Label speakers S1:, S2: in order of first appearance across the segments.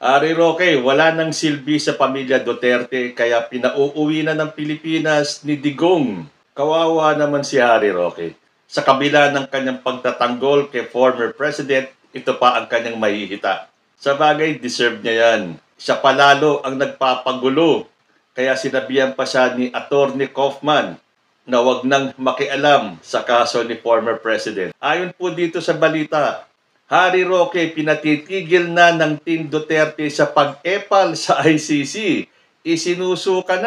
S1: Ari Roque, wala nang silbi sa pamilya Duterte kaya pinauuwi na ng Pilipinas ni Digong. Kawawa naman si Harry Roque. Sa kabila ng kanyang pagtatanggol kay former president, ito pa ang kanyang mahihita. Sa bagay, deserve niya yan. Siya palalo ang nagpapagulo. Kaya sinabihan pa siya ni Attorney Kaufman na wag nang makialam sa kaso ni former president. Ayon po dito sa balita, Harry Roque pinatitigil na ng Team Duterte sa pag-epal sa ICC. Isinusuka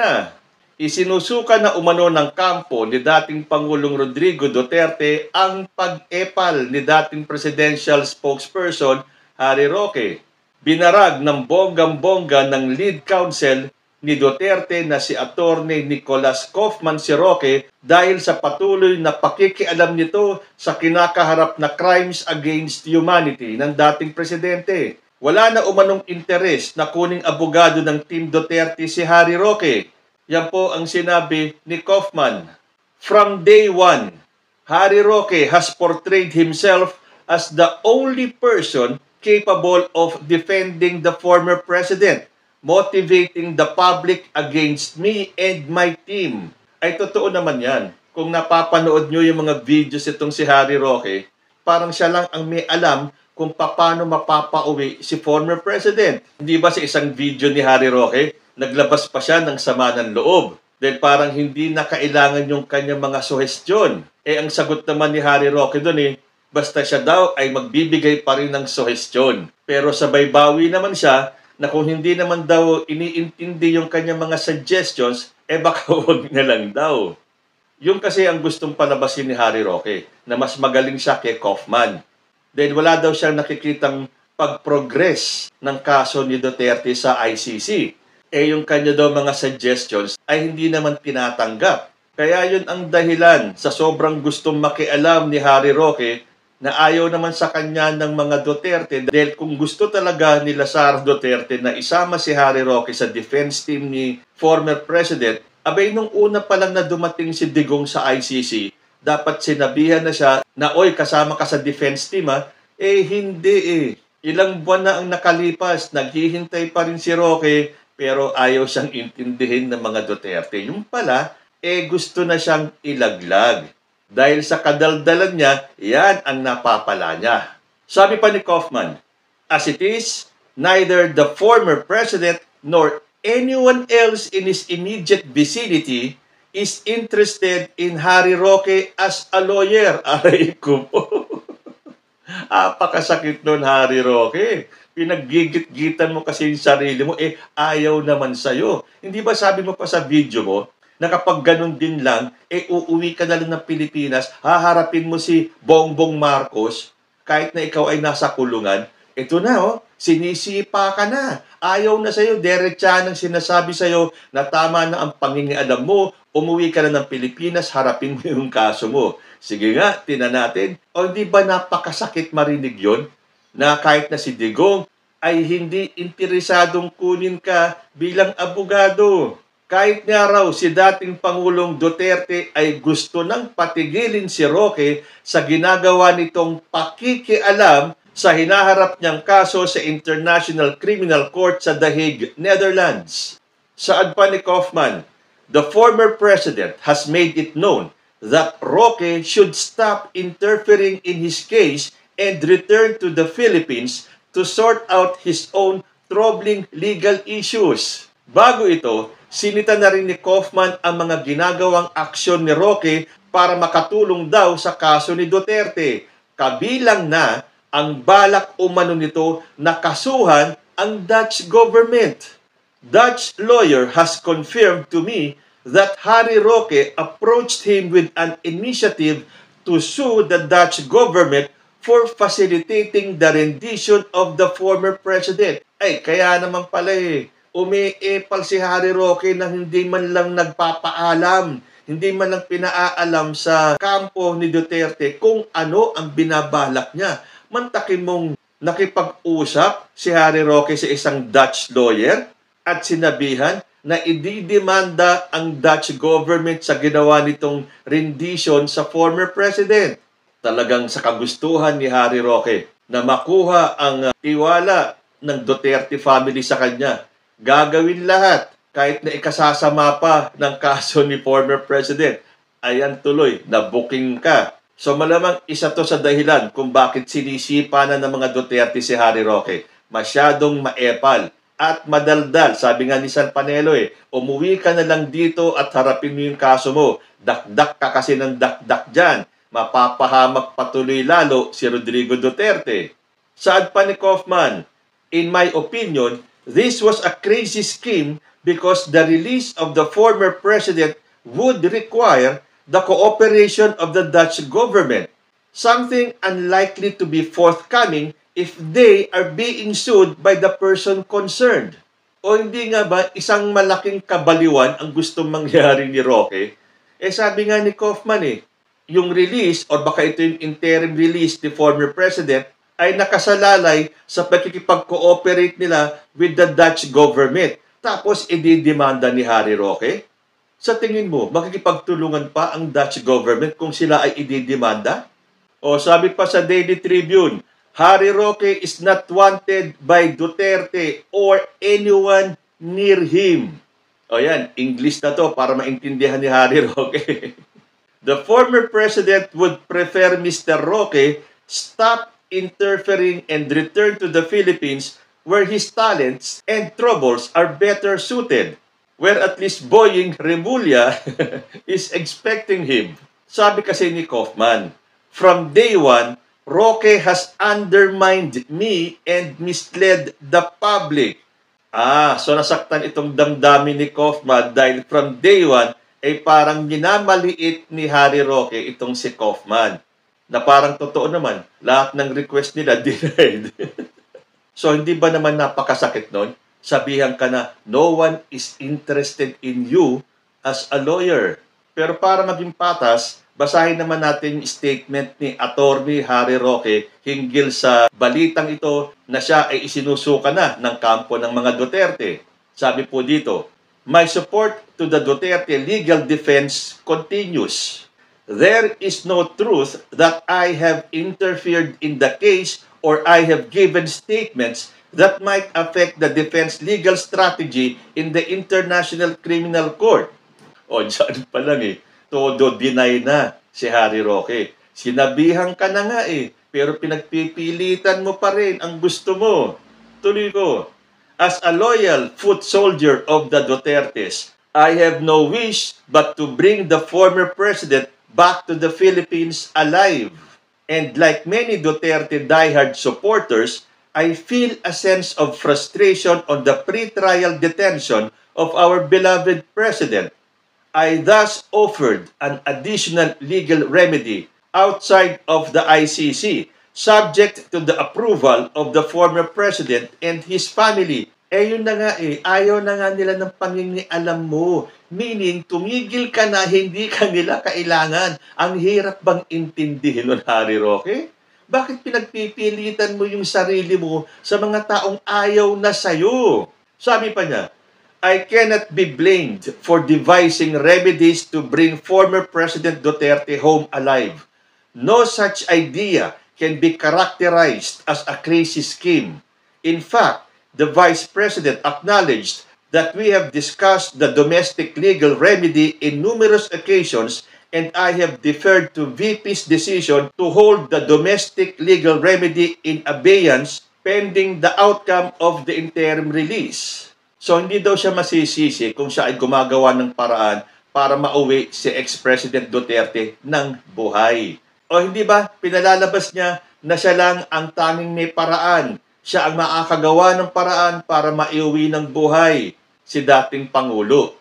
S1: na umano ng kampo ni dating Pangulong Rodrigo Duterte ang pag-epal ni dating presidential spokesperson Harry Roque. Binarag ng bonggang-bongga ng lead counsel ni Duterte na si Attorney Nicolas Kaufman si Roque dahil sa patuloy na pakikialam nito sa kinakaharap na crimes against humanity ng dating presidente. Wala na umanong interes na kuning abogado ng Team Duterte si Harry Roque. Yan po ang sinabi ni Kaufman. From day one, Harry Roque has portrayed himself as the only person capable of defending the former president, motivating the public against me and my team. Ay totoo naman yan. Kung napapanood nyo yung mga videos itong si Harry Roque, parang siya lang ang may alam kung paano mapapauwi si former president. Hindi ba sa isang video ni Harry Roque, naglabas pa siya ng sama ng loob? Dahil parang hindi na kailangan yung kanyang mga suhestyon. Ang sagot naman ni Harry Roque doon basta siya daw ay magbibigay pa rin ng suhestyon. Pero sabay bawi naman siya na kung hindi naman daw iniintindi yung kanyang mga suggestions, baka huwag na lang daw. Yung kasi ang gustong palabasin ni Harry Roque, na mas magaling siya kay Kaufman. Dahil wala daw siyang nakikitang pag-progress ng kaso ni Duterte sa ICC. Yung kanya daw mga suggestions ay hindi naman tinatanggap. Kaya yun ang dahilan sa sobrang gustong makialam ni Harry Roque na ayaw naman sa kanya ng mga Duterte dahil kung gusto talaga ni Sara Duterte na isama si Harry Roque sa defense team ni former president, abay nung una pa lang na dumating si Digong sa ICC, dapat sinabihan na siya na, oy, kasama ka sa defense team ha? Hindi. Ilang buwan na ang nakalipas, naghihintay pa rin si Roque, pero ayaw siyang intindihin ng mga Duterte. Yung pala, gusto na siyang ilaglag. Dahil sa kadaldalan niya, yan ang napapala niya. Sabi pa ni Kaufman, as it is, neither the former president nor anyone else in his immediate vicinity is interested in Harry Roque as a lawyer. Aray ko po. Apakasakit nun, Harry Roque. Pinaggigit-gitan mo kasi yung sarili mo, ayaw naman sa'yo. Hindi ba sabi mo pa sa video mo, na kapag ganun din lang, uuwi ka na lang ng Pilipinas, haharapin mo si Bongbong Marcos, kahit na ikaw ay nasa kulungan, ito na sinisipa ka na. Ayaw na sa'yo, diretsa nang sinasabi sa'yo na tama na ang pangingialam mo, umuwi ka na ng Pilipinas, harapin mo yung kaso mo. Sige nga, tinan natin. O hindi ba napakasakit marinig yon na kahit na si Digong ay hindi interesadong kunin ka bilang abogado? Kahit nga raw si dating Pangulong Duterte ay gusto nang patigilin si Roque sa ginagawa nitong pakikialam sa hinaharap niyang kaso sa International Criminal Court sa The Hague, Netherlands. Saad pa ni Kaufman, the former president has made it known that Roque should stop interfering in his case and return to the Philippines to sort out his own troubling legal issues. Bago ito, sinita na rin ni Kaufman ang mga ginagawang aksyon ni Roque para makatulong daw sa kaso ni Duterte. Kabilang na ang balak umano nito na kasuhan ang Dutch government. Dutch lawyer has confirmed to me that Harry Roque approached him with an initiative to sue the Dutch government for facilitating the rendition of the former president. Kaya naman pala umiepal si Harry Roque na hindi man lang nagpapaalam, hindi man lang pinaalam sa kampo ni Duterte kung ano ang binabalak niya. Mantakin mong nakipag-usap si Harry Roque sa isang Dutch lawyer at sinabihan na ididemanda ang Dutch government sa ginawa nitong rendition sa former president. Talagang sa kagustuhan ni Harry Roque na makuha ang tiwala ng Duterte family sa kanya. Gagawin lahat kahit na ikasasama pa ng kaso ni former President. Ayan tuloy, na-booking ka. So malamang isa to sa dahilan kung bakit sinisipa na ng mga Duterte si Harry Roque. Masyadong maepal at madaldal. Sabi nga ni San Panelo umuwi ka na lang dito at harapin mo yung kaso mo. Dakdak ka kasi ng dakdak dyan. Mapapahamak patuloy lalo si Rodrigo Duterte. Saad pa ni Kaufman, in my opinion, this was a crazy scheme because the release of the former president would require the cooperation of the Dutch government, something unlikely to be forthcoming if they are being sued by the person concerned. O hindi nga ba isang malaking kabaliwan ang gustong mangyari ni Roque? Sabi nga ni Kaufman yung release or baka ito yung interim release ni former president ay nakasalalay sa pagkikipag-cooperate nila with the Dutch government. Tapos ididemanda ni Harry Roque? Sa tingin mo, makikipagtulungan pa ang Dutch government kung sila ay ididemanda? O sabi pa sa Daily Tribune, Harry Roque is not wanted by Duterte or anyone near him. O yan, English na to para maintindihan ni Harry Roque. The former president would prefer Mr. Roque stop interfering and return to the Philippines where his talents and troubles are better suited, where at least Boying Remulla is expecting him. Sabi kasi ni Kaufman, from day one, Roque has undermined me and misled the public. So nasaktan itong damdamin ni Kaufman dahil from day one, parang minamaliit ni Harry Roque itong si Kaufman. Na parang totoo naman, lahat ng request nila denied. So hindi ba naman napakasakit nun? Sabihan ka na, no one is interested in you as a lawyer. Pero para maging patas, basahin naman natin yung statement ni Attorney Harry Roque hinggil sa balitang ito na siya ay isinusuka na ng kampo ng mga Duterte. Sabi po dito, my support to the Duterte legal defense continues. There is no truth that I have interfered in the case or I have given statements that might affect the defense legal strategy in the International Criminal Court. O, dyan pa lang todo deny na si Harry Roque. Sinabihan ka na nga pero pinagpipilitan mo pa rin ang gusto mo. Tuloy ko. As a loyal foot soldier of the Dutertes, I have no wish but to bring the former president back to the Philippines alive. And like many Duterte diehard supporters, I feel a sense of frustration on the pre-trial detention of our beloved president. I thus offered an additional legal remedy outside of the ICC, subject to the approval of the former president and his family. Yun na nga ayaw na nga nila ng pangingialam mo. Meaning, tumigil ka na, hindi ka nila kailangan. Ang hirap bang intindihin nun, Harry Roque? Bakit pinagpipilitan mo yung sarili mo sa mga taong ayaw na sayo? Sabi pa niya, I cannot be blamed for devising remedies to bring former President Duterte home alive. No such idea can be characterized as a crazy scheme. In fact, the Vice President acknowledged that we have discussed the domestic legal remedy in numerous occasions and I have deferred to VP's decision to hold the domestic legal remedy in abeyance pending the outcome of the interim release. So hindi daw siya masisisi kung siya ay gumagawa ng paraan para mauwi si ex-President Duterte ng buhay. O hindi ba pinalalabas niya na siya lang ang tanging may paraan. Siya ang makakagawa ng paraan para maiuwi ng buhay si dating Pangulo.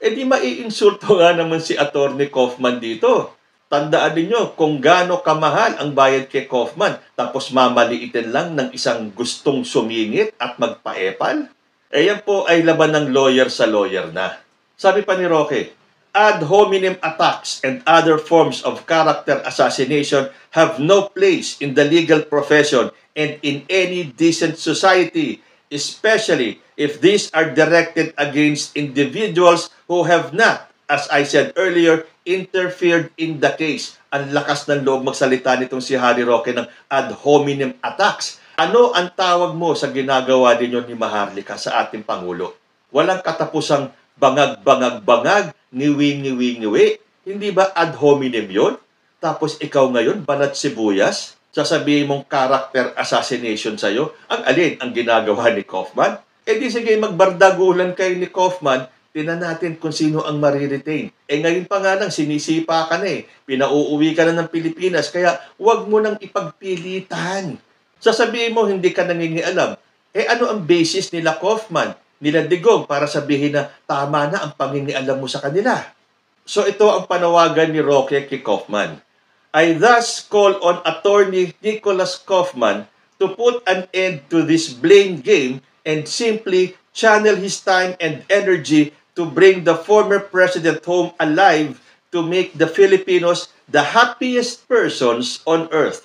S1: Di maiinsulto nga naman si Attorney Kaufman dito. Tandaan ninyo kung gaano kamahal ang bayad kay Kaufman tapos mamaliitin lang ng isang gustong sumingit at magpaepal. Yan po ay laban ng lawyer sa lawyer na. Sabi pa ni Roque, ad hominem attacks and other forms of character assassination have no place in the legal profession and in any decent society, especially if these are directed against individuals who have not, as I said earlier, interfered in the case. Ang lakas ng loob magsalita nitong si Harry Roque ng ad hominem attacks. Ano ang tawag mo sa ginagawa ninyo ni Maharlika sa ating Pangulo? Walang katapusang bangag-bangag-bangag, ngiwi-ngiwi-ngiwi. Hindi ba ad hominem yun? Tapos ikaw ngayon, banat sibuyas? Sasabihin mong character assassination sa'yo? Ang alin ang ginagawa ni Kaufman? Eh di sige, magbardagulan kayo ni Kaufman, tinan natin kung sino ang mariretain. Eh ngayon pa nga lang, sinisipa ka na eh. Pinauuwi ka na ng Pilipinas, kaya huwag mo nang ipagpilitan. Sasabihin mo, hindi ka nangingialam. Eh ano ang basis nila Kaufman, nila Digong, para sabihin na tama na ang pangingialam mo sa kanila? So ito ang panawagan ni Roque kay Kaufman. I thus call on Attorney Nicholas Kaufman to put an end to this blame game and simply channel his time and energy to bring the former president home alive to make the Filipinos the happiest persons on earth.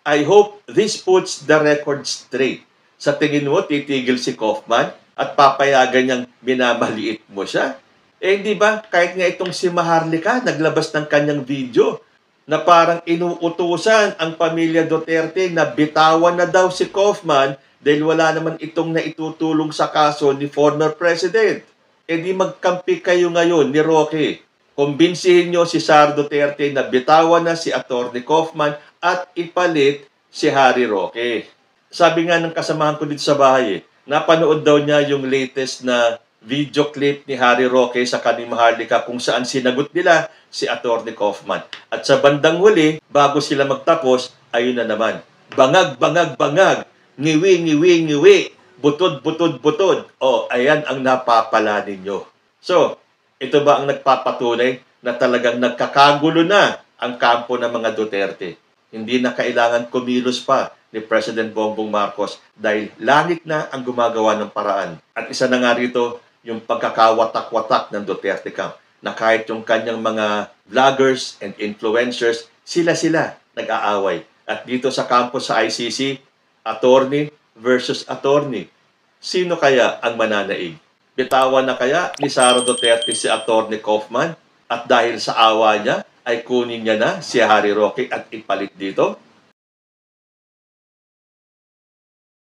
S1: I hope this puts the record straight. Sa tingin mo, titigil si Kaufman at papayagan niyang minamaliit mo siya? Eh, di ba, kahit nga itong si Maharlika, naglabas ng kanyang video na parang inuutusan ang pamilya Duterte na bitawan na daw si Kaufman dahil wala naman itong naitutulong sa kaso ni former president. Eh di magkampi kayo ngayon ni Roque. Kumbinsihin nyo si Sara Duterte na bitawan na si Atty. Kaufman at ipalit si Harry Roque. Sabi nga ng kasamahan ko dito sa bahay, napanood daw niya yung latest na video clip ni Harry Roque sa kanyang Maharlika kung saan sinagot nila si Atty. Kaufman. At sa bandang huli, bago sila magtapos, ayun na naman. Bangag, bangag, bangag. Ngiwi, ngiwi, ngiwi. Butod, butod, butod. O, ayan ang napapala ninyo. So, ito ba ang nagpapatunay na talagang nagkakagulo na ang kampo ng mga Duterte? Hindi na kailangan kumilos pa ni President Bongbong Marcos dahil langit na ang gumagawa ng paraan. At isa na nga rito, yung pagkakawatak-watak ng Duterte camp na kahit yung kanyang mga vloggers and influencers, sila-sila nag-aaway. At dito sa kampo sa ICC, attorney versus attorney. Sino kaya ang mananaig? Bitawan na kaya ni Sara Duterte si Atty. Kaufman at dahil sa awa niya ay kunin niya na si Harry Roque at ipalit dito?